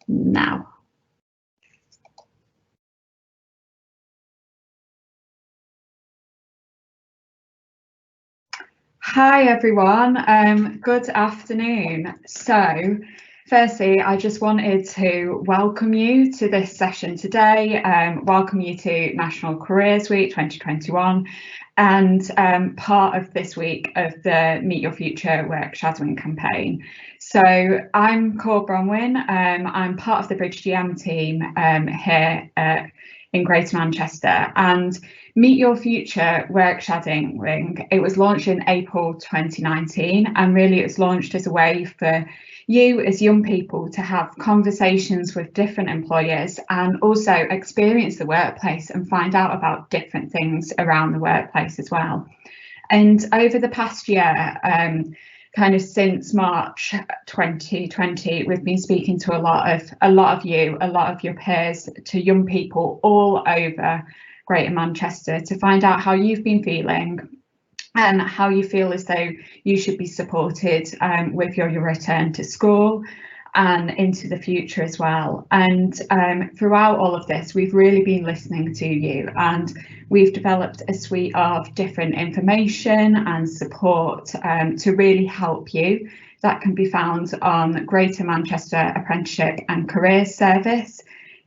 Now. Hi everyone, good afternoon. So firstly, I just wanted to welcome you to this session today, welcome you to National Careers Week 2021 and part of this week of the Meet Your Future Work Shadowing campaign. So I'm Cor Bronwyn, I'm part of the Bridge GM team here in Greater Manchester, and Meet Your Future Work Shadowing, it was launched in April 2019, and really it's launched as a way for you as young people to have conversations with different employers and also experience the workplace and find out about different things around the workplace as well. And over the past year, kind of since March 2020, we've been speaking to a lot of your peers, to young people all over Greater Manchester, to find out how you've been feeling and how you feel as though you should be supported with your return to school and into the future as well. And throughout all of this, we've really been listening to you, and we've developed a suite of different information and support to really help you. That can be found on Greater Manchester Apprenticeship and Career Service,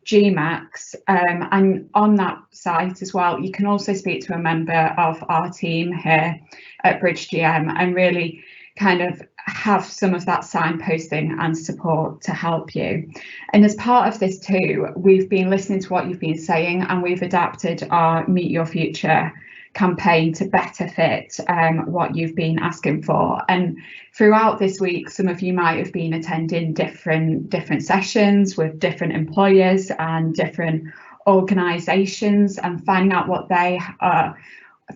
GMAX, and on that site as well, you can also speak to a member of our team here at Bridge GM and really kind of have some of that signposting and support to help you. And as part of this too, we've been listening to what you've been saying, and we've adapted our Meet Your Future campaign to better fit what you've been asking for. And throughout this week, some of you might have been attending different sessions with different employers and different organisations and finding out what they are,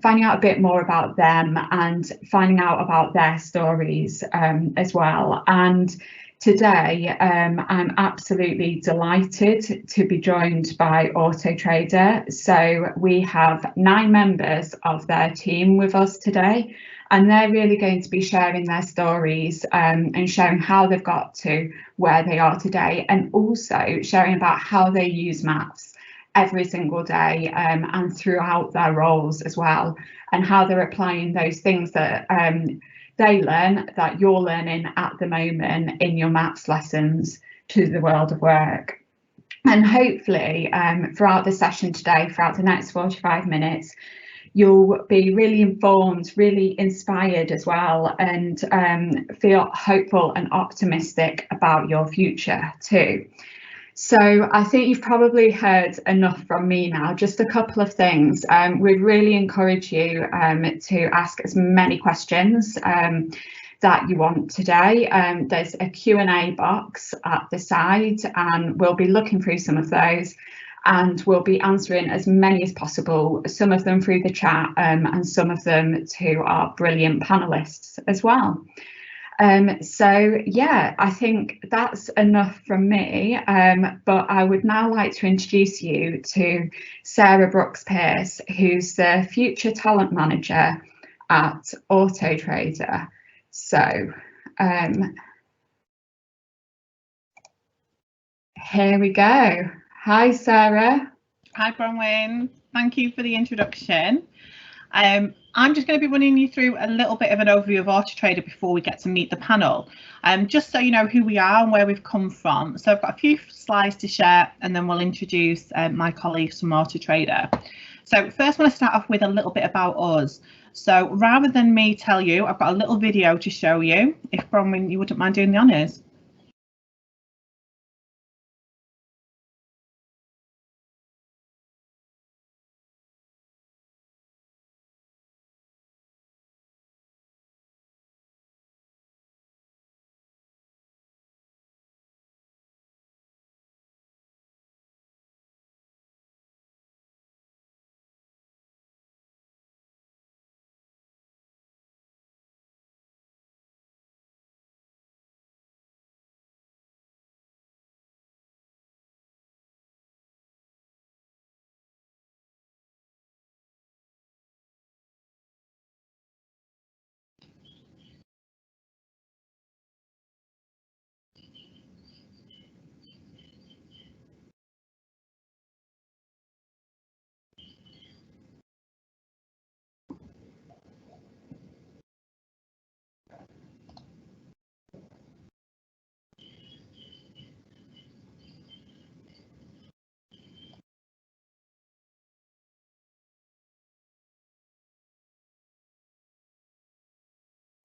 finding out a bit more about them and finding out about their stories as well. And today, I'm absolutely delighted to be joined by AutoTrader. So we have 9 members of their team with us today, and they're really going to be sharing their stories and sharing how they've got to where they are today, and also sharing about how they use maths every single day and throughout their roles as well, and how they're applying those things that they learn, that you're learning at the moment in your maths lessons, to the world of work. And hopefully throughout the session today, throughout the next 45 minutes, you'll be really informed, really inspired as well, and feel hopeful and optimistic about your future too. So I think you've probably heard enough from me now. Just a couple of things. We'd really encourage you to ask as many questions that you want today. There's a Q&A box at the side, and we'll be looking through some of those, and we'll be answering as many as possible, some of them through the chat and some of them to our brilliant panelists as well. So yeah, I think that's enough from me, but I would now like to introduce you to Sarah Brooks-Pearce, who's the Future Talent Manager at AutoTrader. So here we go. Hi Sarah. Hi Bronwyn, thank you for the introduction. I'm just going to be running you through a little bit of an overview of AutoTrader before we get to meet the panel, just so you know who we are and where we've come from. So I've got a few slides to share, and then we'll introduce my colleagues from AutoTrader. So first I want to start off with a little bit about us. So rather than me tell you, I've got a little video to show you, if Bronwyn, you wouldn't mind doing the honours.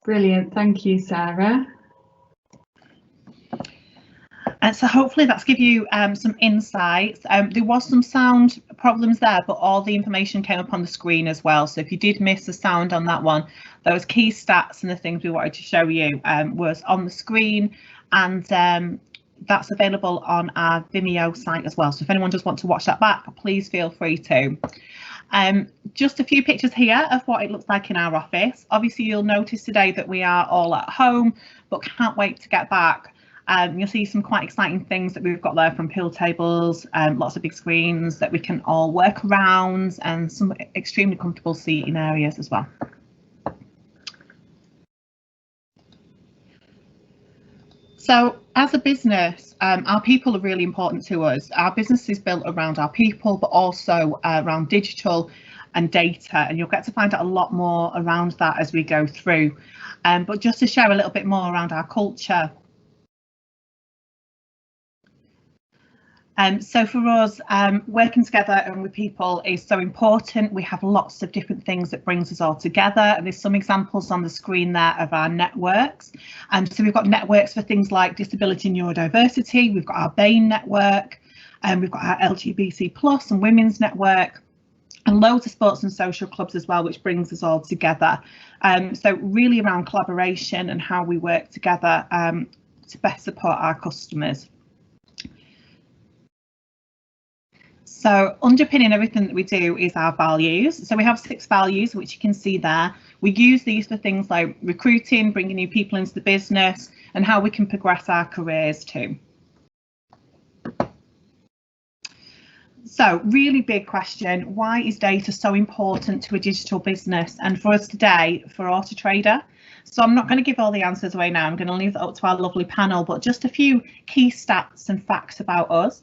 Brilliant, thank you, Sarah. And so hopefully that's give you some insights. There was some sound problems there, but all the information came up on the screen as well. So if you did miss the sound on that one, those key stats and the things we wanted to show you was on the screen, and that's available on our Vimeo site as well. So if anyone does want to watch that back, please feel free to. Just a few pictures here of what it looks like in our office. Obviously, you'll notice today that we are all at home, but can't wait to get back. You'll see some quite exciting things that we've got there, from pool tables, lots of big screens that we can all work around, and some extremely comfortable seating areas as well. So as a business, our people are really important to us. Our business is built around our people, but also around digital and data, and you'll get to find out a lot more around that as we go through. But just to share a little bit more around our culture. So for us, working together and with people is so important. We have lots of different things that brings us all together, and there's some examples on the screen there of our networks. So we've got networks for things like disability and neurodiversity, we've got our BAME network, and we've got our LGBT+ and women's network, and loads of sports and social clubs as well, which brings us all together. So really around collaboration and how we work together to best support our customers. So underpinning everything that we do is our values. So we have 6 values, which you can see there. We use these for things like recruiting, bringing new people into the business, and how we can progress our careers too. So really big question, why is data so important to a digital business and for us today for AutoTrader? So I'm not going to give all the answers away now, I'm going to leave that up to our lovely panel, but just a few key stats and facts about us.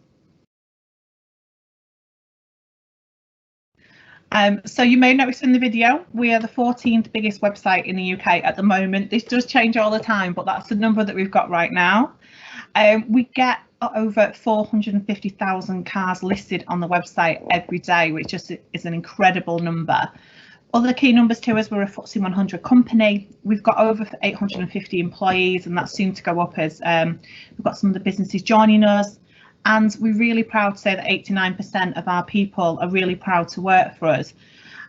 So you may notice in the video, we are the 14th biggest website in the UK at the moment. This does change all the time, but that's the number that we've got right now. We get over 450,000 cars listed on the website every day, which just is an incredible number. Other key numbers to us, we're a FTSE 100 company. We've got over 850 employees, and that's soon to go up as we've got some of the businesses joining us. And we're really proud to say that 89% of our people are really proud to work for us.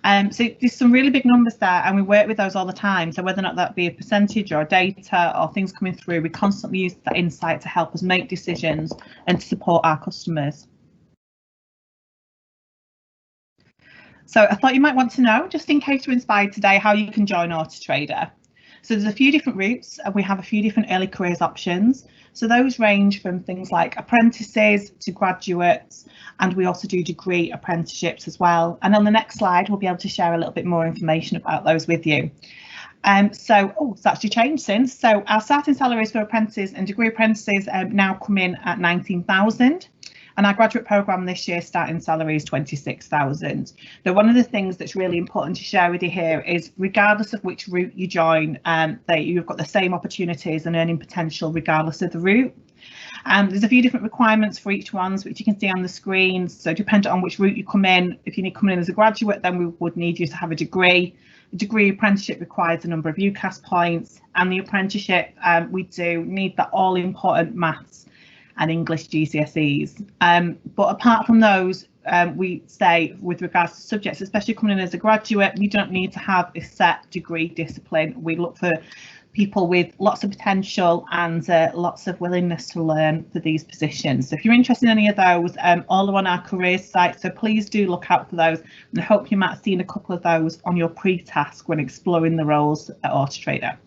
So there's some really big numbers there, and we work with those all the time. So whether or not that be a percentage or data or things coming through, we constantly use that insight to help us make decisions and to support our customers. So I thought you might want to know, just in case you're inspired today, how you can join AutoTrader. So there's a few different routes, and we have a few different early careers options. So those range from things like apprentices to graduates, and we also do degree apprenticeships as well. And on the next slide, we'll be able to share a little bit more information about those with you. It's actually changed since. So our starting salaries for apprentices and degree apprentices now come in at 19,000. And our graduate programme this year starting salary is 26,000. Now, one of the things that's really important to share with you here is, regardless of which route you join, that you've got the same opportunities and earning potential regardless of the route. There's a few different requirements for each one, which you can see on the screen. So depending on which route you come in, if you need to come in as a graduate, then we would need you to have a degree. A degree apprenticeship requires a number of UCAS points, and the apprenticeship, we do need that all important maths and English GCSEs. But apart from those, we say with regards to subjects, especially coming in as a graduate, you don't need to have a set degree discipline. We look for people with lots of potential and lots of willingness to learn for these positions. So if you're interested in any of those, all are on our careers site, so please do look out for those, and I hope you might have seen a couple of those on your pre-task when exploring the roles at AutoTrader.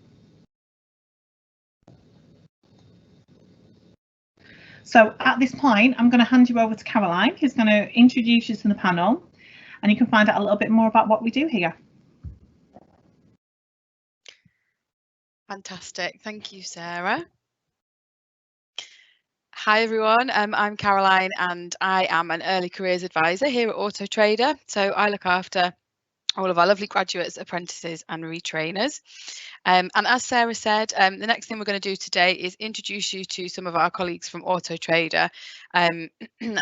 So at this point, I'm going to hand you over to Caroline, who's going to introduce you to the panel, and you can find out a little bit more about what we do here. Fantastic. Thank you, Sarah. Hi, everyone. I'm Caroline, and I am an early careers advisor here at AutoTrader. So I look after all of our lovely graduates, apprentices and retrainers. And as Sarah said, the next thing we're going to do today is introduce you to some of our colleagues from AutoTrader and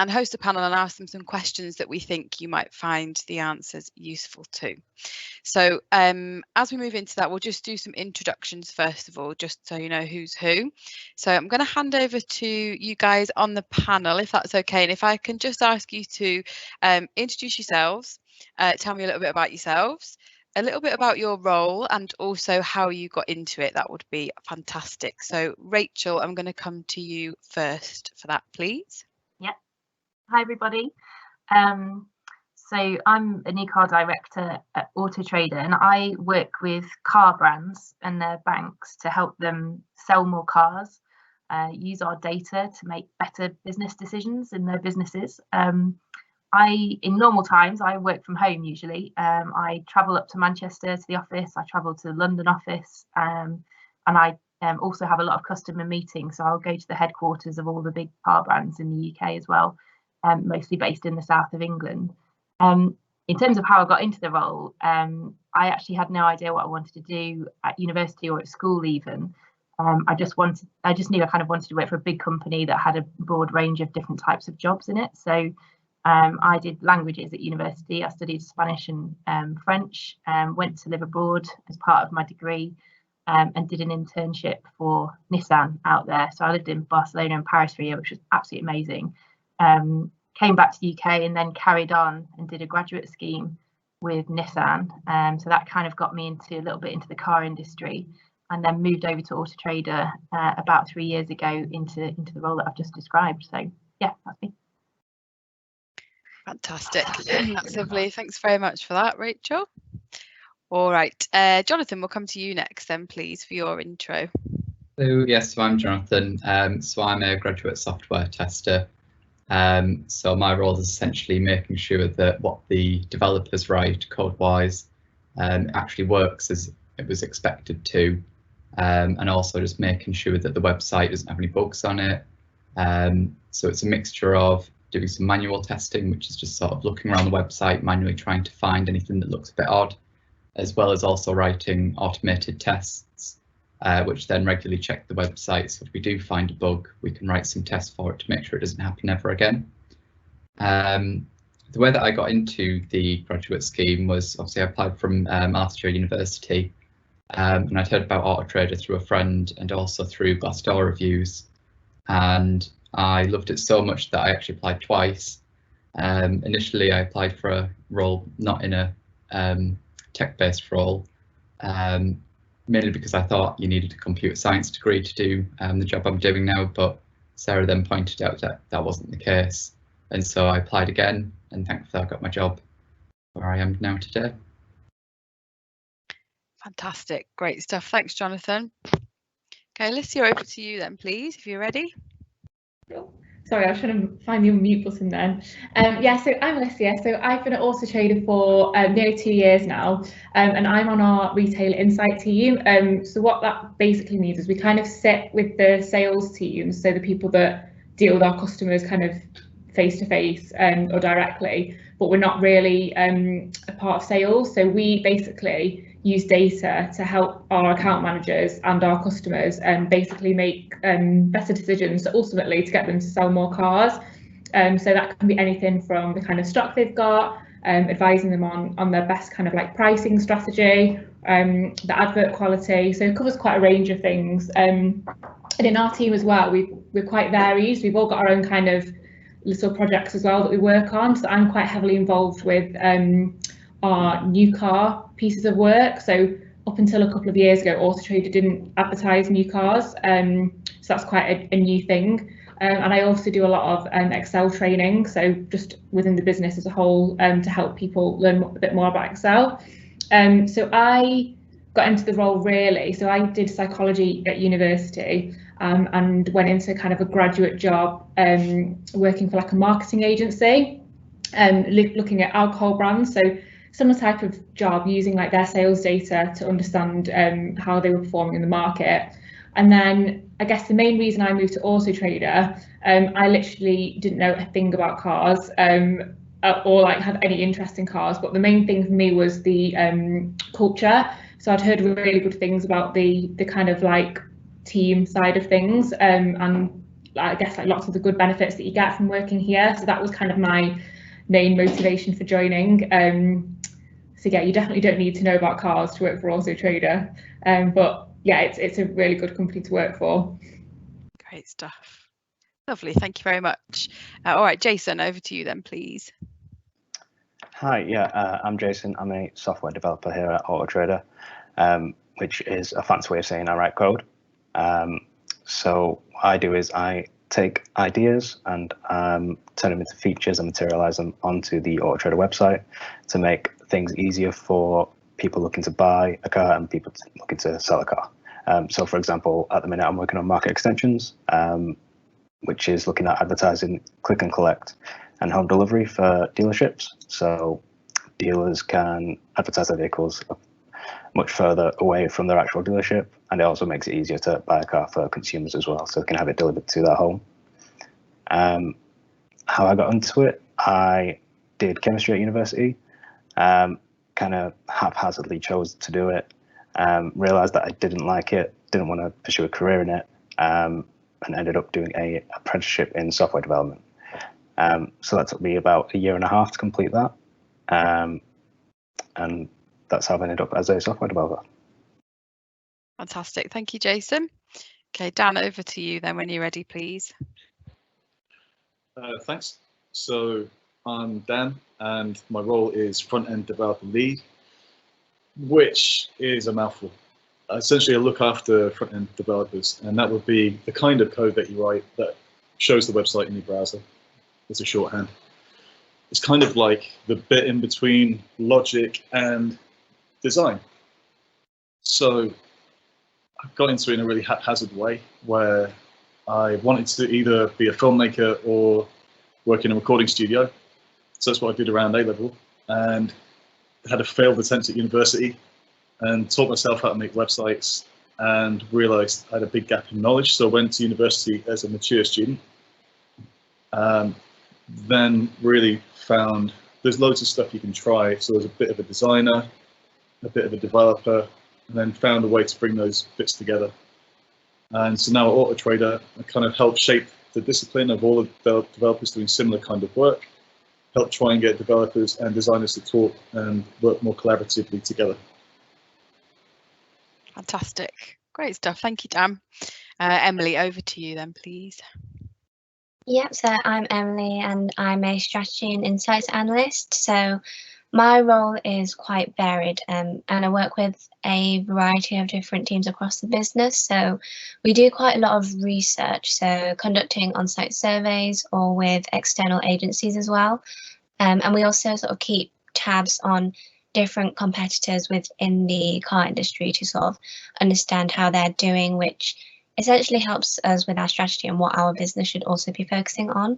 host a panel and ask them some questions that we think you might find the answers useful to. So as we move into that, we'll just do some introductions first of all, just so you know who's who. So I'm going to hand over to you guys on the panel, if that's okay. And if I can just ask you to introduce yourselves, tell me a little bit about yourselves, a little bit about your role, and also how you got into it. That would be fantastic. So Rachel, I'm going to come to you first for that, please. Yep. Hi, everybody. So I'm a new car director at AutoTrader, and I work with car brands and their banks to help them sell more cars, use our data to make better business decisions in their businesses. In normal times, I work from home usually. I travel up to Manchester to the office, I travel to the London office, and I also have a lot of customer meetings. So I'll go to the headquarters of all the big car brands in the UK as well, mostly based in the south of England. In terms of how I got into the role, I actually had no idea what I wanted to do at university or at school even. I just knew I kind of wanted to work for a big company that had a broad range of different types of jobs in it. So I did languages at university. I studied Spanish and French, went to live abroad as part of my degree, and did an internship for Nissan out there. So I lived in Barcelona and Paris for a year, which was absolutely amazing. Came back to the UK and then carried on and did a graduate scheme with Nissan. So that kind of got me a little bit into the car industry, and then moved over to AutoTrader about 3 years ago into the role that I've just described. So yeah, that's me. Fantastic. That's lovely. Thanks very much for that, Rachel. All right, Jonathan, we'll come to you next then, please, for your intro. So yes, so I'm Jonathan. So I'm a graduate software tester. So my role is essentially making sure that what the developers write code-wise actually works as it was expected to, and also just making sure that the website doesn't have any bugs on it. So it's a mixture of doing some manual testing, which is just sort of looking around the website, manually trying to find anything that looks a bit odd, as well as also writing automated tests, which then regularly check the website. So if we do find a bug, we can write some tests for it to make sure it doesn't happen ever again. The way that I got into the graduate scheme was obviously I applied from Alysia University, and I'd heard about AutoTrader through a friend and also through Glassdoor reviews. And I loved it so much that I actually applied twice. Initially, I applied for a role not in a tech-based role, mainly because I thought you needed a computer science degree to do the job I'm doing now, but Sarah then pointed out that that wasn't the case. And so I applied again, and thankfully I got my job where I am now today. Fantastic, great stuff. Thanks, Jonathan. Okay, Alysia, over to you then, please, if you're ready. Sorry, I was trying to find the unmute button then. Yeah, so I'm Alysia. So I've been at AutoTrader for nearly 2 years now, and I'm on our retail insight team. So what that basically means is we kind of sit with the sales teams, so the people that deal with our customers kind of face to face or directly, but we're not really a part of sales. So we basically use data to help our account managers and our customers basically make better decisions, ultimately to get them to sell more cars. So that can be anything from the kind of stock they've got, advising them on their best kind of like pricing strategy, the advert quality. So it covers quite a range of things. And in our team as well, we're quite varied. We've all got our own kind of little projects as well that we work on. So I'm quite heavily involved with our new car pieces of work. So up until a couple of years ago, AutoTrader didn't advertise new cars, so that's quite a new thing. And I also do a lot of Excel training, so just within the business as a whole, to help people learn a bit more about Excel. So I got into the role really, so I did psychology at university, and went into kind of a graduate job working for like a marketing agency, looking at alcohol brands. So similar type of job, using like their sales data to understand how they were performing in the market. And then I guess the main reason I moved to AutoTrader, I literally didn't know a thing about cars. or like had any interest in cars, but the main thing for me was the culture. So I'd heard really good things about the kind of like team side of things, and I guess like lots of the good benefits that you get from working here. So that was kind of my main motivation for joining. So yeah, you definitely don't need to know about cars to work for AutoTrader, but yeah, it's a really good company to work for. Great stuff. Lovely, thank you very much. All right, Jason, over to you then, please. Hi, yeah, I'm Jason. I'm a software developer here at AutoTrader, which is a fancy way of saying I write code. So what I do is I take ideas and turn them into features and materialize them onto the AutoTrader website to make things easier for people looking to buy a car and people looking to sell a car. So for example, at the minute I'm working on market extensions, which is looking at advertising click and collect and home delivery for dealerships. So dealers can advertise their vehicles much further away from their actual dealership, and it also makes it easier to buy a car for consumers as well, so they can have it delivered to their home. How I got into it, I did chemistry at university, kind of haphazardly chose to do it, realized that I didn't like it, didn't want to pursue a career in it, and ended up doing an apprenticeship in software development. So that took me about 1.5 years to complete that. And that's how I ended up as a software developer. Fantastic, thank you, Jason. Okay, Dan, over to you then when you're ready, please. Thanks. So I'm Dan, and my role is front-end developer lead, which is a mouthful. Essentially, I look after front-end developers, and that would be the kind of code that you write that shows the website in your browser. It's a shorthand. It's kind of like the bit in between logic and design. So I got into it in a really haphazard way, where I wanted to either be a filmmaker or work in a recording studio. So that's what I did around A-level, and had a failed attempt at university, and taught myself how to make websites, and realized I had a big gap in knowledge. So I went to university as a mature student. Then really found there's loads of stuff you can try. So there's a bit of a designer, a bit of a developer, and then found a way to bring those bits together. And so now at AutoTrader, I kind of help shape the discipline of all the developers doing similar kind of work, help try and get developers and designers to talk and work more collaboratively together. Fantastic, great stuff, thank you, Dan. Emily, over to you then, please. Yep, so I'm Emily and I'm a strategy and insights analyst. So my role is quite varied, and I work with a variety of different teams across the business. So we do quite a lot of research, so conducting on-site surveys or with external agencies as well. And we also sort of keep tabs on different competitors within the car industry to sort of understand how they're doing, which essentially helps us with our strategy and what our business should also be focusing on.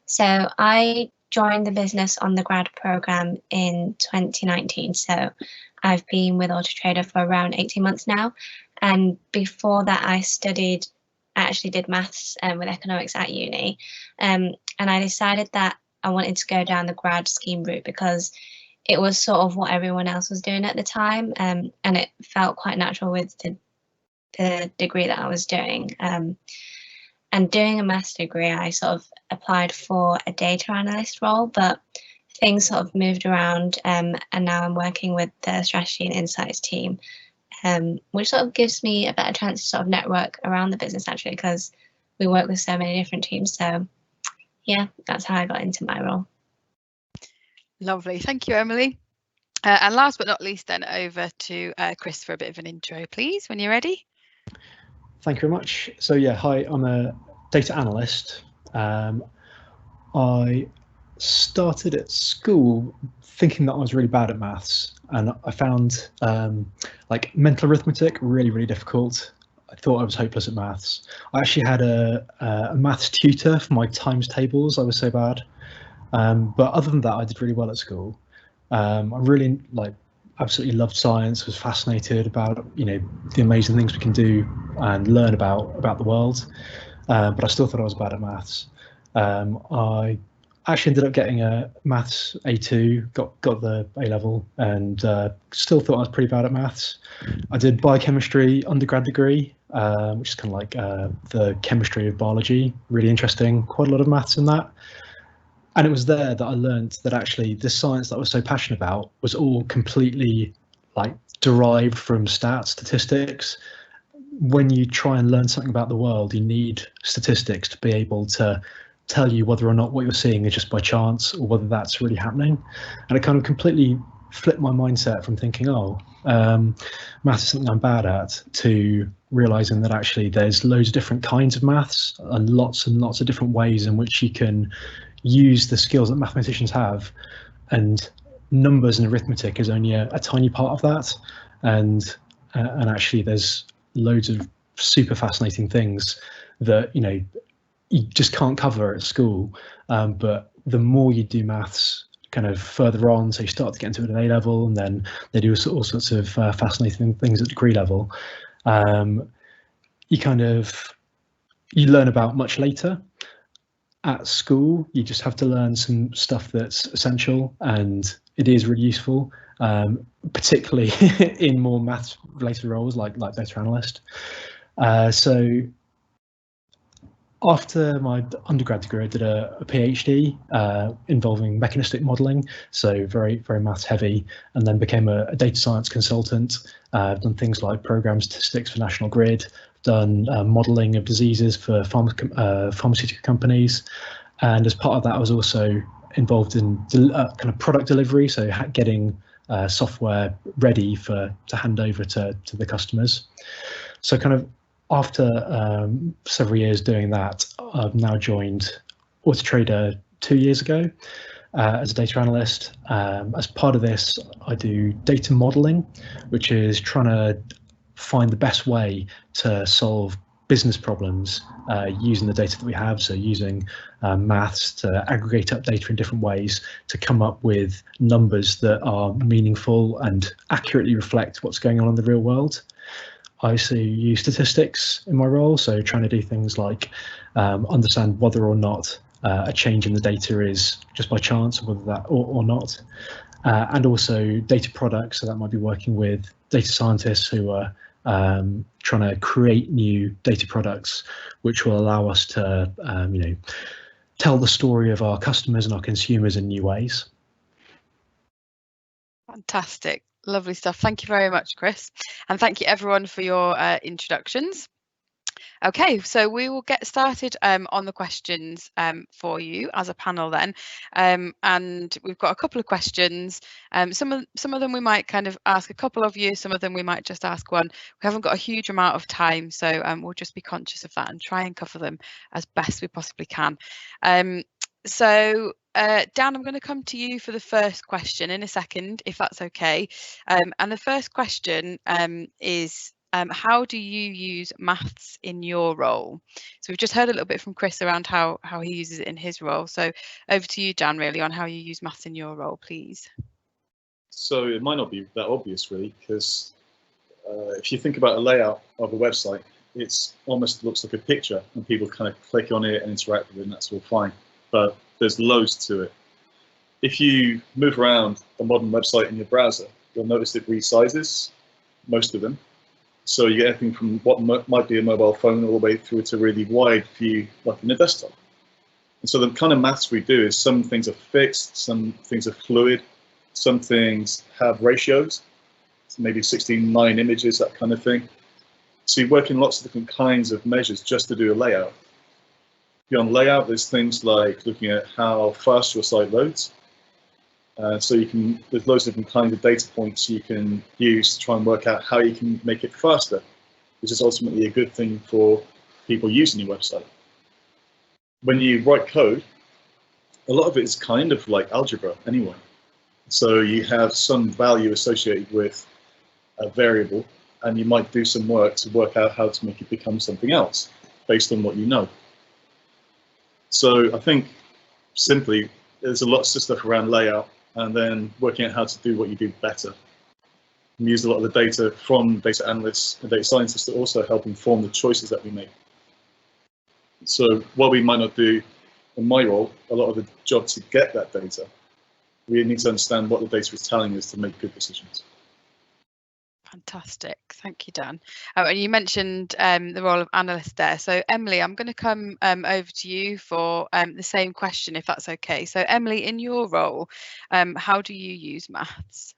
So I joined the business on the grad program in 2019. So I've been with AutoTrader for around 18 months now. And before that, I actually did maths with economics at uni. And I decided that I wanted to go down the grad scheme route because it was sort of what everyone else was doing at the time. And it felt quite natural with the degree that I was doing. And doing a maths degree, I sort of applied for a data analyst role, but things sort of moved around, and now I'm working with the strategy and insights team, which sort of gives me a better chance to sort of network around the business actually, because we work with so many different teams. So yeah, that's how I got into my role. Lovely, thank you, Emily. And last but not least then, over to Chris for a bit of an intro, please, when you're ready. Thank you very much. So yeah, hi, I'm a data analyst. I started at school thinking that I was really bad at maths, and I found like mental arithmetic really difficult. I thought I was hopeless at maths. I actually had a maths tutor for my times tables. I was so bad, but other than that, I did really well at school. I really absolutely loved science, was fascinated about, you know, the amazing things we can do and learn about the world, but I still thought I was bad at maths. I actually ended up getting a maths A2, got the A level, and still thought I was pretty bad at maths. I did biochemistry undergrad degree, which is kind of like the chemistry of biology, really interesting, quite a lot of maths in that. And it was there that I learned that actually the science that I was so passionate about was all completely like derived from statistics. When you try and learn something about the world, you need statistics to be able to tell you whether or not what you're seeing is just by chance or whether that's really happening. And it kind of completely flipped my mindset from thinking, maths is something I'm bad at, to realizing that actually there's loads of different kinds of maths and lots of different ways in which you can use the skills that mathematicians have, and numbers and arithmetic is only a tiny part of that. And actually there's loads of super fascinating things that you just can't cover at school, but the more you do maths kind of further on, so you start to get into it at A level, and then they do all sorts of fascinating things at degree level, you learn about much later. At school, you just have to learn some stuff that's essential, and it is really useful, particularly in more maths related roles like data analyst. So after my undergrad degree, I did a PhD involving mechanistic modelling, so very maths heavy, and then became a data science consultant. I've done things like program statistics for National Grid, done modelling of diseases for pharmaceutical companies, and as part of that I was also involved in kind of product delivery, so getting software ready to hand over to the customers. So kind of after several years doing that, I've now joined AutoTrader 2 years ago as a data analyst. As part of this, I do data modeling, which is trying to find the best way to solve business problems using the data that we have, so using maths to aggregate up data in different ways to come up with numbers that are meaningful and accurately reflect what's going on in the real world. I also use statistics in my role, so trying to do things like understand whether or not a change in the data is just by chance, or whether that or not, and also data products. So that might be working with data scientists who are trying to create new data products, which will allow us to tell the story of our customers and our consumers in new ways. Fantastic. Lovely stuff. Thank you very much, Chris. And thank you everyone for your introductions. Okay, so we will get started on the questions for you as a panel then. And we've got a couple of questions. Some of them we might kind of ask a couple of you, some of them we might just ask one. We haven't got a huge amount of time, so we'll just be conscious of that and try and cover them as best we possibly can. So Dan, I'm going to come to you for the first question in a second, if that's okay. And the first question is, how do you use maths in your role? So we've just heard a little bit from Chris around how he uses it in his role. So over to you, Dan, really, on how you use maths in your role, please. So it might not be that obvious, really, because if you think about a layout of a website, it almost looks like a picture, and people kind of click on it and interact with it, and that's all fine. But there's loads to it. If you move around a modern website in your browser, you'll notice it resizes, most of them. So you get everything from what might be a mobile phone all the way through to really wide view, like in a desktop. And so the kind of maths we do is some things are fixed, some things are fluid, some things have ratios, so maybe 16:9 images, that kind of thing. So you work in lots of different kinds of measures just to do a layout. Beyond layout, there's things like looking at how fast your site loads. So there's loads of different kinds of data points you can use to try and work out how you can make it faster, which is ultimately a good thing for people using your website. When you write code, a lot of it is kind of like algebra anyway. So you have some value associated with a variable, and you might do some work to work out how to make it become something else based on what you know. So I think simply there's a lot of stuff around layout, and then working out how to do what you do better. We use a lot of the data from data analysts and data scientists to also help inform the choices that we make. So what we might not do in my role, a lot of the job to get that data. We need to understand what the data is telling us to make good decisions. Fantastic, thank you, Dan. And you mentioned the role of analyst there. So Emily, I'm going to come over to you for the same question, if that's okay. So Emily, in your role, how do you use maths?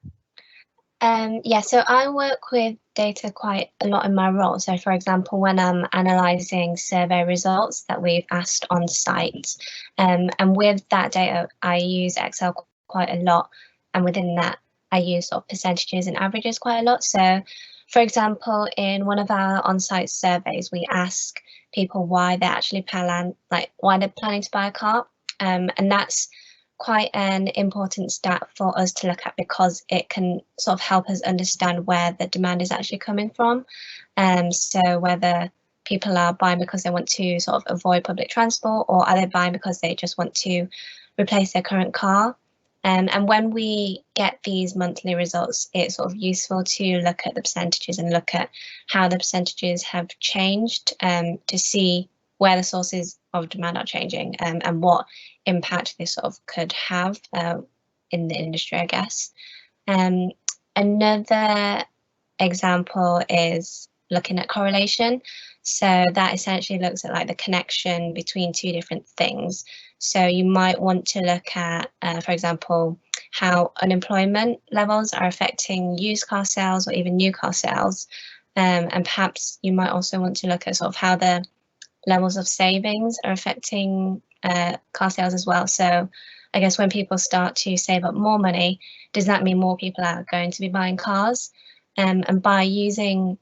Yeah, so I work with data quite a lot in my role. So for example, when I'm analysing survey results that we've asked on site, and with that data, I use Excel quite a lot. And within that, I use sort of percentages and averages quite a lot. So for example, in one of our on-site surveys, we ask people why they're actually why they're planning to buy a car. And that's quite an important stat for us to look at, because it can sort of help us understand where the demand is actually coming from. So whether people are buying because they want to sort of avoid public transport, or are they buying because they just want to replace their current car. And when we get these monthly results, it's sort of useful to look at the percentages and look at how the percentages have changed, to see where the sources of demand are changing, and what impact this sort of could have in the industry, I guess. Another example is looking at correlation. So that essentially looks at like the connection between two different things. So you might want to look at, for example, how unemployment levels are affecting used car sales or even new car sales. And perhaps you might also want to look at sort of how the levels of savings are affecting car sales as well. So I guess when people start to save up more money, does that mean more people are going to be buying cars? And by using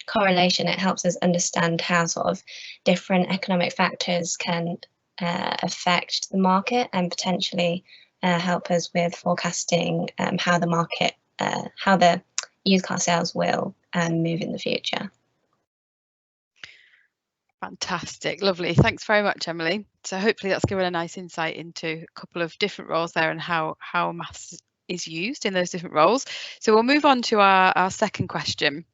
correlation, it helps us understand how sort of different economic factors can affect the market, and potentially help us with forecasting how the market, how the used car sales will move in the future. Fantastic, lovely. Thanks very much, Emily. So hopefully that's given a nice insight into a couple of different roles there and how maths is used in those different roles. So we'll move on to our second question.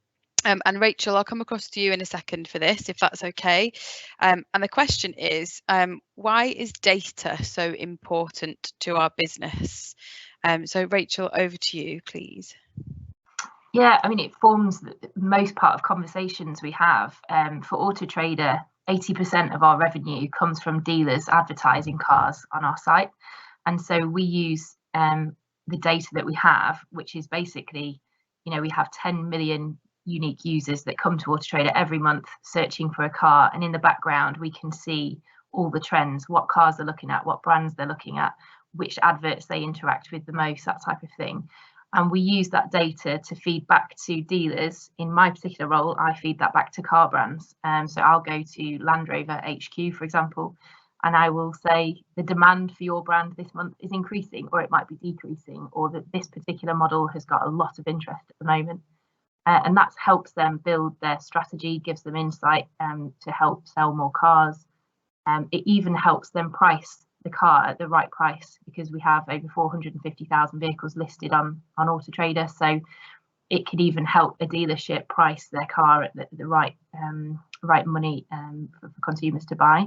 And Rachel, I'll come across to you in a second for this, if that's okay. And the question is, why is data so important to our business? So Rachel, over to you, please. Yeah, I mean, it forms the most part of conversations we have. For AutoTrader, 80% of our revenue comes from dealers advertising cars on our site. And so we use the data that we have, which is basically, we have 10 million unique users that come to AutoTrader every month searching for a car. And in the background, we can see all the trends, what cars they're looking at, what brands they're looking at, which adverts they interact with the most, that type of thing. And we use that data to feed back to dealers. In my particular role, I feed that back to car brands. So I'll go to Land Rover HQ, for example, and I will say the demand for your brand this month is increasing, or it might be decreasing, or that this particular model has got a lot of interest at the moment. And that helps them build their strategy, gives them insight to help sell more cars. It even helps them price the car at the right price, because we have over 450,000 vehicles listed on AutoTrader. So it could even help a dealership price their car at the right money for consumers to buy.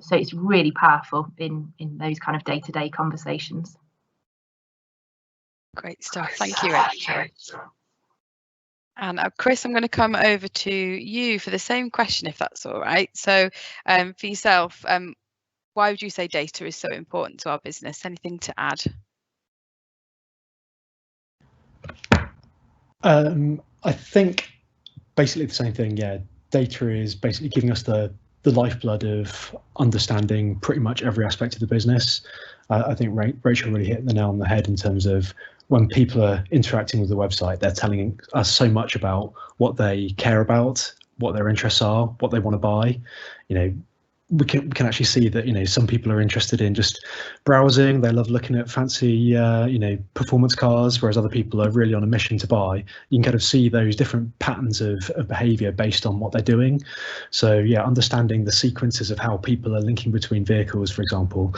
So it's really powerful in those kind of day-to-day conversations. Great stuff. Thank you, Rachel. And Chris, I'm going to come over to you for the same question, if that's all right. So for yourself, why would you say data is so important to our business? Anything to add? I think basically the same thing. Yeah, data is basically giving us the lifeblood of understanding pretty much every aspect of the business. I think Rachel really hit the nail on the head in terms of when people are interacting with the website, they're telling us so much about what they care about, what their interests are, what they want to buy. We can actually see that some people are interested in just browsing. They love looking at fancy performance cars, whereas other people are really on a mission to buy. You can kind of see those different patterns of behavior based on what they're doing. So yeah, understanding the sequences of how people are linking between vehicles, for example,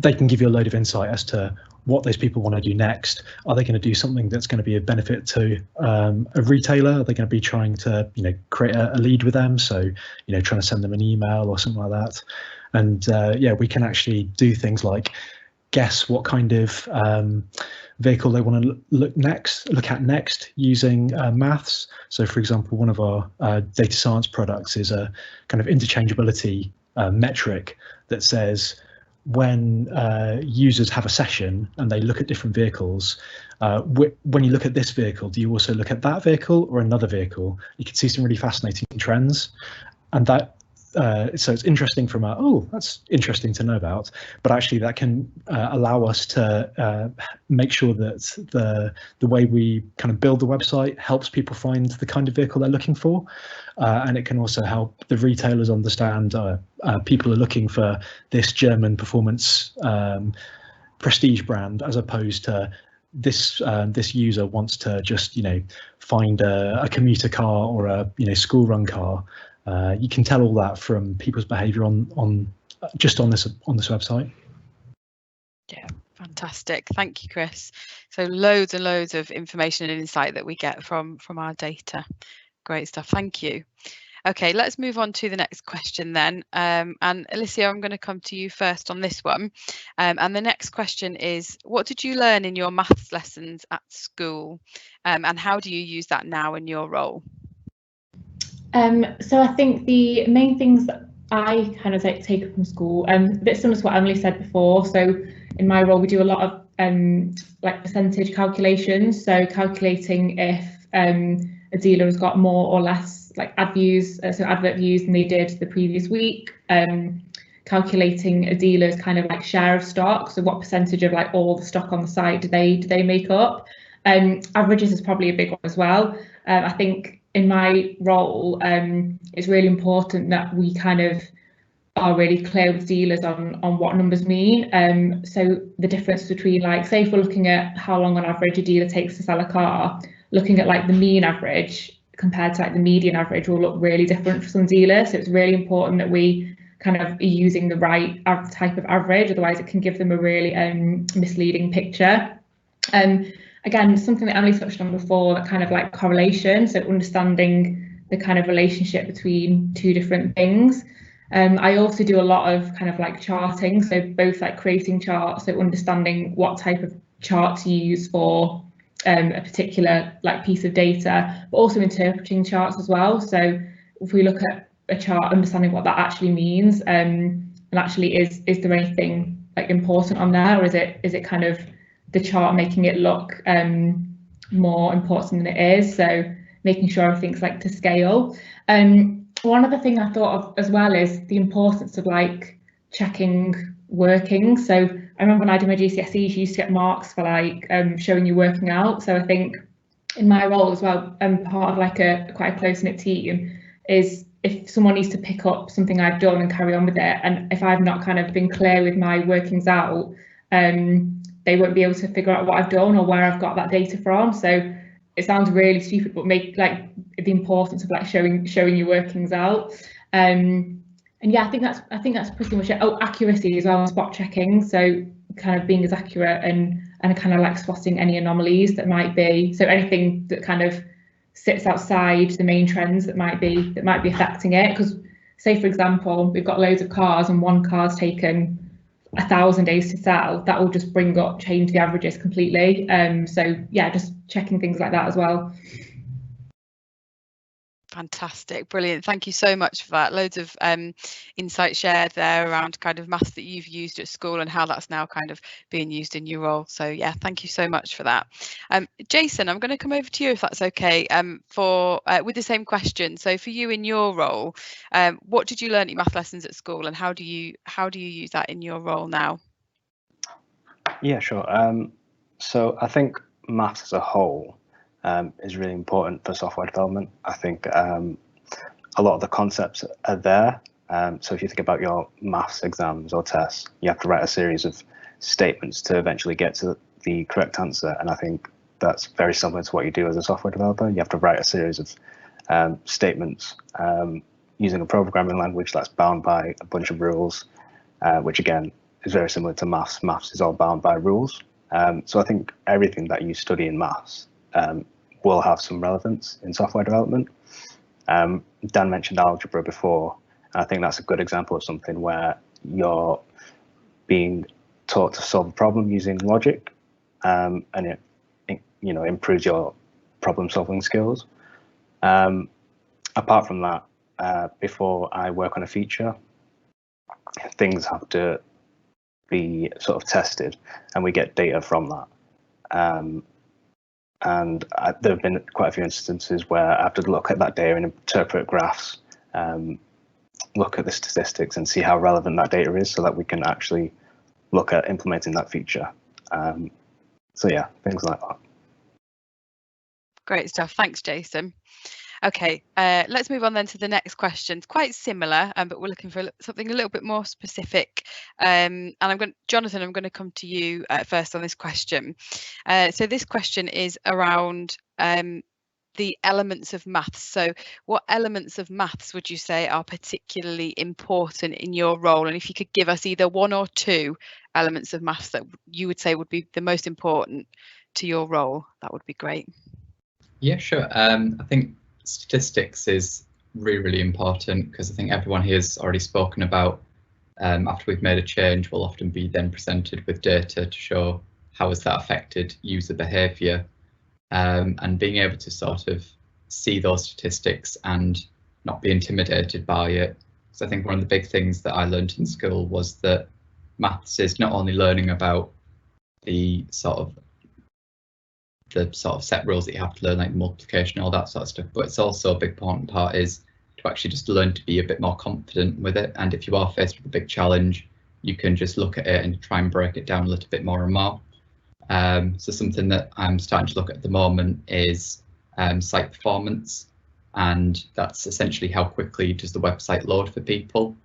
they can give you a load of insight as to what those people want to do next. Are they going to do something that's going to be a benefit to a retailer? Are they going to be trying to create a lead with them? So trying to send them an email or something like that. And yeah, we can actually do things like guess what kind of vehicle they want to look at next using maths. So for example, one of our data science products is a kind of interchangeability metric that says when users have a session and they look at different vehicles, when you look at this vehicle, do you also look at that vehicle or another vehicle? You can see some really fascinating trends, and that so it's interesting from a, oh, that's interesting to know about, but actually that can allow us to make sure that the way we kind of build the website helps people find the kind of vehicle they're looking for, and it can also help the retailers understand people are looking for this German performance prestige brand, as opposed to this user wants to just find a commuter car or a school run car. You can tell all that from people's behaviour on this website. Yeah, fantastic. Thank you, Chris. So loads and loads of information and insight that we get from our data. Great stuff. Thank you. Okay, let's move on to the next question then. And Alysia, I'm going to come to you first on this one. And the next question is, what did you learn in your maths lessons at school? And how do you use that now in your role? So I think the main things that I kind of take from school, a bit similar to what Emily said before. So in my role, we do a lot of like percentage calculations. So calculating if a dealer has got more or less like advert views than they did the previous week. Calculating a dealer's kind of like share of stock. So what percentage of like all the stock on the site do they make up? Averages is probably a big one as well. I think in my role, it's really important that we kind of are really clear with dealers on what numbers mean. So the difference between, like, say if we're looking at how long on average a dealer takes to sell a car, looking at like the mean average compared to like the median average will look really different for some dealers. So it's really important that we kind of are using the right type of average, otherwise it can give them a really misleading picture. Again, something that Emily touched on before, that kind of like correlation, so understanding the kind of relationship between two different things. I also do a lot of kind of like charting, so both like creating charts, so understanding what type of chart to use for a particular like piece of data, but also interpreting charts as well. So if we look at a chart, understanding what that actually means, and actually is there anything like important on there, or is it kind of the chart making it look more important than it is? So making sure everything's like to scale. One other thing I thought of as well is the importance of like checking working. So I remember when I did my GCSEs, you used to get marks for like showing you working out. So I think in my role as well, part of like quite a close-knit team is if someone needs to pick up something I've done and carry on with it, and if I've not kind of been clear with my workings out, they won't be able to figure out what I've done or where I've got that data from. So it sounds really stupid, but make like the importance of like showing your workings out. And yeah, I think that's pretty much it. Oh, accuracy as well, spot checking. So kind of being as accurate and kind of like spotting any anomalies that might be. So anything that kind of sits outside the main trends that might be affecting it. Because say for example, we've got loads of cars and one car's taken 1,000 days to sell, that will just change the averages completely. So yeah, just checking things like that as well. Fantastic, brilliant. Thank you so much for that. Loads of insight shared there around kind of maths that you've used at school and how that's now kind of being used in your role. So yeah, thank you so much for that. Jason, I'm going to come over to you if that's okay, with the same question. So for you in your role, what did you learn in math lessons at school, and how do you use that in your role now? Yeah, sure. So I think maths as a whole is really important for software development. I think a lot of the concepts are there. So if you think about your maths exams or tests, you have to write a series of statements to eventually get to the correct answer. And I think that's very similar to what you do as a software developer. You have to write a series of statements using a programming language that's bound by a bunch of rules, which again is very similar to maths. Maths is all bound by rules. So I think everything that you study in maths will have some relevance in software development. Dan mentioned algebra before, and I think that's a good example of something where you're being taught to solve a problem using logic, and it improves your problem solving skills. Apart from that, before I work on a feature, things have to be sort of tested, and we get data from that. And there have been quite a few instances where I have to look at that data and interpret graphs, look at the statistics and see how relevant that data is, so that we can actually look at implementing that feature. So yeah, things like that. Great stuff. Thanks, Jason. Okay, let's move on then to the next question. It's quite similar, but we're looking for something a little bit more specific. And Jonathan, I'm going to come to you first on this question. So this question is around the elements of maths. So what elements of maths would you say are particularly important in your role? And if you could give us either one or two elements of maths that you would say would be the most important to your role, that would be great. Yeah, sure. I think statistics is really, really important, because I think everyone here has already spoken about after we've made a change, we'll often be then presented with data to show how has that affected user behaviour, and being able to sort of see those statistics and not be intimidated by it. So I think one of the big things that I learned in school was that maths is not only learning about the sort of set rules that you have to learn, like multiplication, all that sort of stuff, but it's also a big important part is to actually just learn to be a bit more confident with it. And if you are faced with a big challenge, you can just look at it and try and break it down a little bit more and more. So something that I'm starting to look at the moment is site performance, and that's essentially how quickly does the website load for people.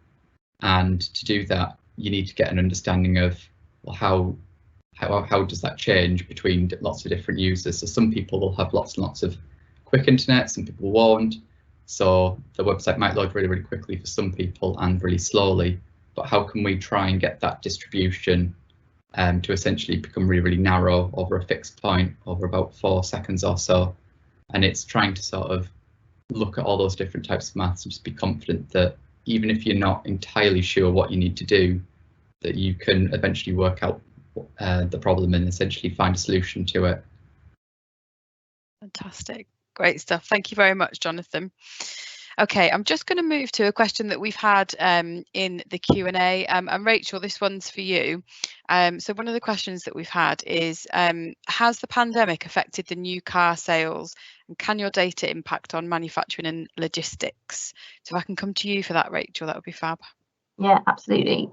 And to do that, you need to get an understanding of, well, how does that change between lots of different users? So some people will have lots and lots of quick internet, some people won't. So the website might load really, really quickly for some people and really slowly. But how can we try and get that distribution to essentially become really, really narrow over a fixed point over about 4 seconds or so? And it's trying to sort of look at all those different types of maths and just be confident that even if you're not entirely sure what you need to do, that you can eventually work out the problem and essentially find a solution to it. Fantastic. Great stuff. Thank you very much, Jonathan. Okay, I'm just going to move to a question that we've had in the Q&A, and Rachel, this one's for you. So one of the questions that we've had is, has the pandemic affected the new car sales, and can your data impact on manufacturing and logistics? So if I can come to you for that, Rachel, that would be fab. Yeah, absolutely.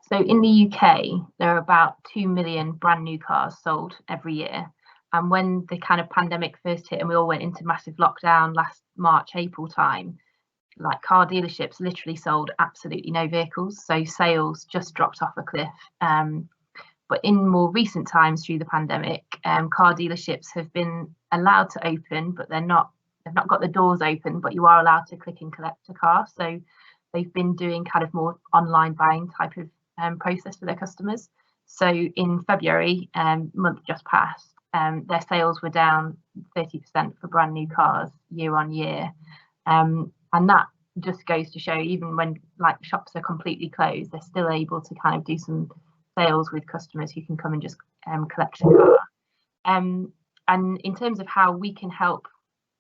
So in the UK, there are about 2 million brand new cars sold every year. And when the kind of pandemic first hit and we all went into massive lockdown last March, April time, like car dealerships literally sold absolutely no vehicles. So sales just dropped off a cliff. But in more recent times through the pandemic, car dealerships have been allowed to open, but they've not got the doors open, but you are allowed to click and collect a car. So they've been doing kind of more online buying type of process for their customers. So in February, month just passed, their sales were down 30% for brand new cars year on year. And that just goes to show, even when like shops are completely closed, they're still able to kind of do some sales with customers who can come and just collect a car. And in terms of how we can help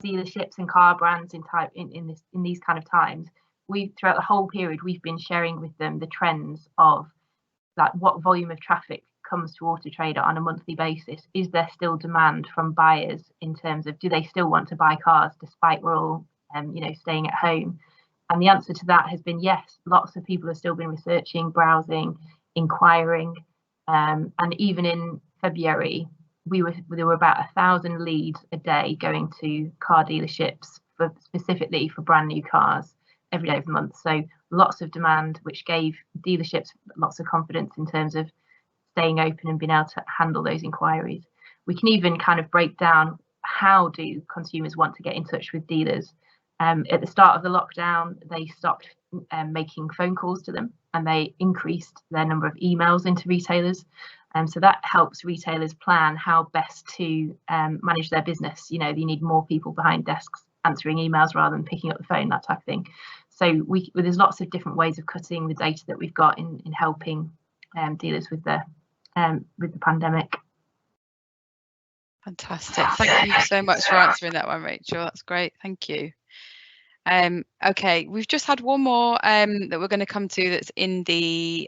dealerships and car brands in these kind of times, throughout the whole period we've been sharing with them the trends of like what volume of traffic comes to AutoTrader on a monthly basis. Is there still demand from buyers in terms of, do they still want to buy cars despite we're all staying at home? And the answer to that has been yes. Lots of people have still been researching, browsing, inquiring, and even in February there were about 1,000 leads a day going to car dealerships specifically for brand new cars every day of the month. So lots of demand, which gave dealerships lots of confidence in terms of staying open and being able to handle those inquiries. We can even kind of break down, how do consumers want to get in touch with dealers? At the start of the lockdown, they stopped making phone calls to them, and they increased their number of emails into retailers. So that helps retailers plan how best to manage their business. You need more people behind desks answering emails rather than picking up the phone, that type of thing. So there's lots of different ways of cutting the data that we've got in helping dealers with the pandemic. Fantastic. Thank you so much for answering that one, Rachel. That's great. Thank you. Okay, we've just had one more that we're going to come to that's in the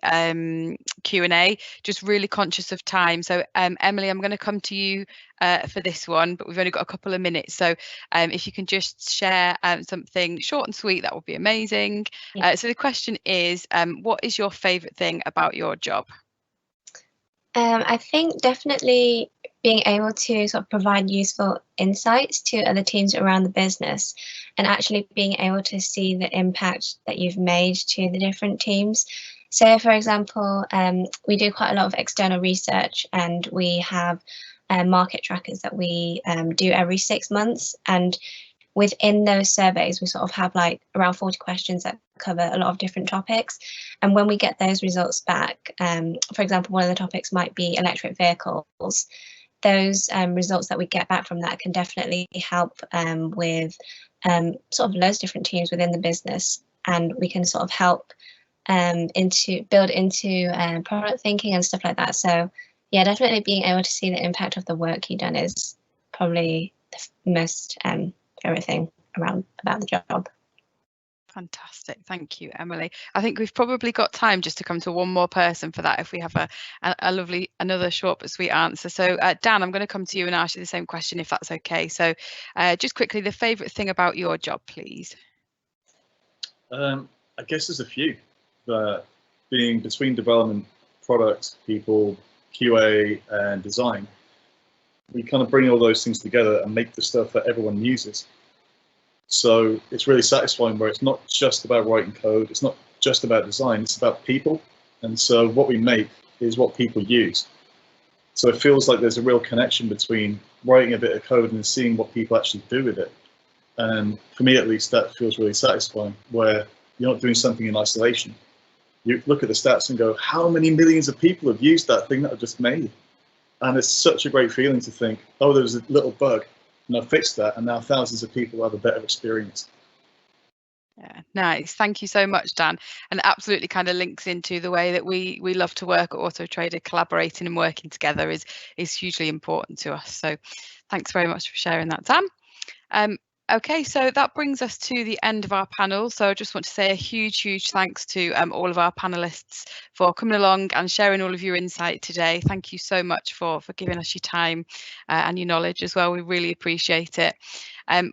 Q&A, just really conscious of time. So Emily, I'm going to come to you for this one, but we've only got a couple of minutes. So if you can just share something short and sweet, that would be amazing. Yeah. So the question is, what is your favourite thing about your job? I think definitely being able to sort of provide useful insights to other teams around the business, and actually being able to see the impact that you've made to the different teams. So, for example, we do quite a lot of external research, and we have market trackers that we do every 6 months. And within those surveys, we sort of have like around 40 questions that cover a lot of different topics. And when we get those results back, for example, one of the topics might be electric vehicles. Those results that we get back from that can definitely help with sort of loads of different teams within the business, and we can sort of help build into product thinking and stuff like that. So yeah, definitely being able to see the impact of the work you've done is probably the most favorite thing about the job. Fantastic. Thank you, Emily. I think we've probably got time just to come to one more person for that if we have a lovely, another short but sweet answer. So Dan, I'm going to come to you and ask you the same question if that's okay. So just quickly, the favourite thing about your job, please. I guess there's a few. Being between development, product, people, QA and design, we kind of bring all those things together and make the stuff that everyone uses. So it's really satisfying where it's not just about writing code, it's not just about design, it's about people. And so what we make is what people use. So it feels like there's a real connection between writing a bit of code and seeing what people actually do with it. And for me, at least, that feels really satisfying, where you're not doing something in isolation. You look at the stats and go, how many millions of people have used that thing that I've just made? And it's such a great feeling to think, oh, there was a little bug, and I fixed that, and now thousands of people have a better experience. Yeah, nice. Thank you so much, Dan. And absolutely kind of links into the way that we love to work at AutoTrader. Collaborating and working together is hugely important to us. So thanks very much for sharing that, Dan. Okay, so that brings us to the end of our panel. So I just want to say a huge thanks to all of our panelists for coming along and sharing all of your insight today. Thank you so much for giving us your time and your knowledge as well. We really appreciate it.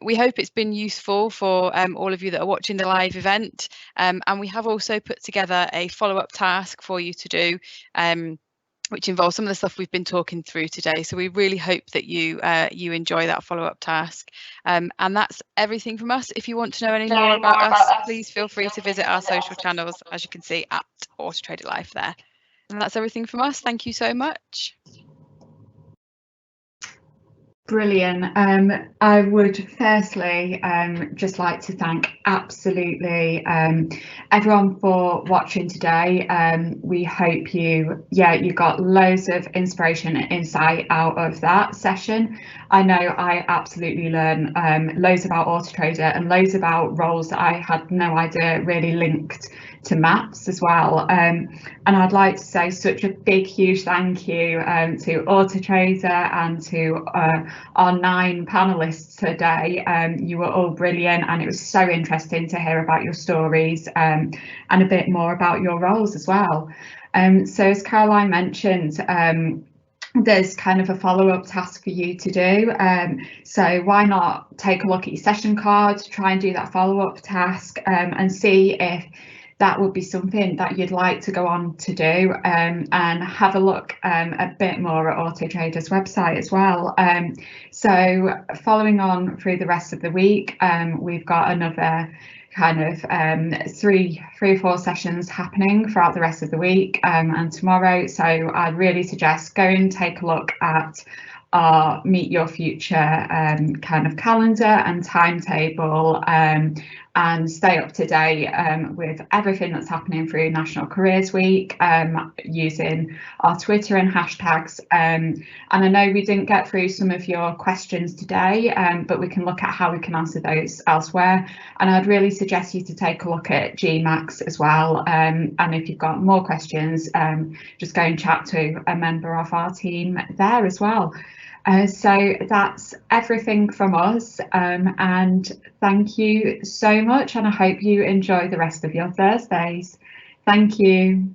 We hope it's been useful for all of you that are watching the live event. And we have also put together a follow-up task for you to do, which involves some of the stuff we've been talking through today. So we really hope that you enjoy that follow-up task. And that's everything from us. If you want to know any more about us, please feel free to visit our social channels, as you can see, at AutoTrader Life there. And that's everything from us. Thank you so much. Brilliant. I would firstly just like to thank absolutely everyone for watching today. We hope you got loads of inspiration and insight out of that session. I know I absolutely learned loads about AutoTrader and loads about roles that I had no idea really linked to maths as well. And I'd like to say such a big, huge thank you to AutoTrader and to our 9 panelists today. You were all brilliant, and it was so interesting to hear about your stories and a bit more about your roles as well. So as Caroline mentioned, there's kind of a follow-up task for you to do. So why not take a look at your session card, try and do that follow-up task and see if that would be something that you'd like to go on to do, and have a look a bit more at AutoTrader's website as well. So following on through the rest of the week, we've got another kind of 3 or 4 sessions happening throughout the rest of the week and tomorrow. So I'd really suggest go and take a look at our Meet Your Future kind of calendar and timetable and stay up to date with everything that's happening through National Careers Week using our Twitter and hashtags. And I know we didn't get through some of your questions today, but we can look at how we can answer those elsewhere. And I'd really suggest you to take a look at GMAX as well. And if you've got more questions, just go and chat to a member of our team there as well. So that's everything from us, and thank you so much, and I hope you enjoy the rest of your Thursdays. Thank you.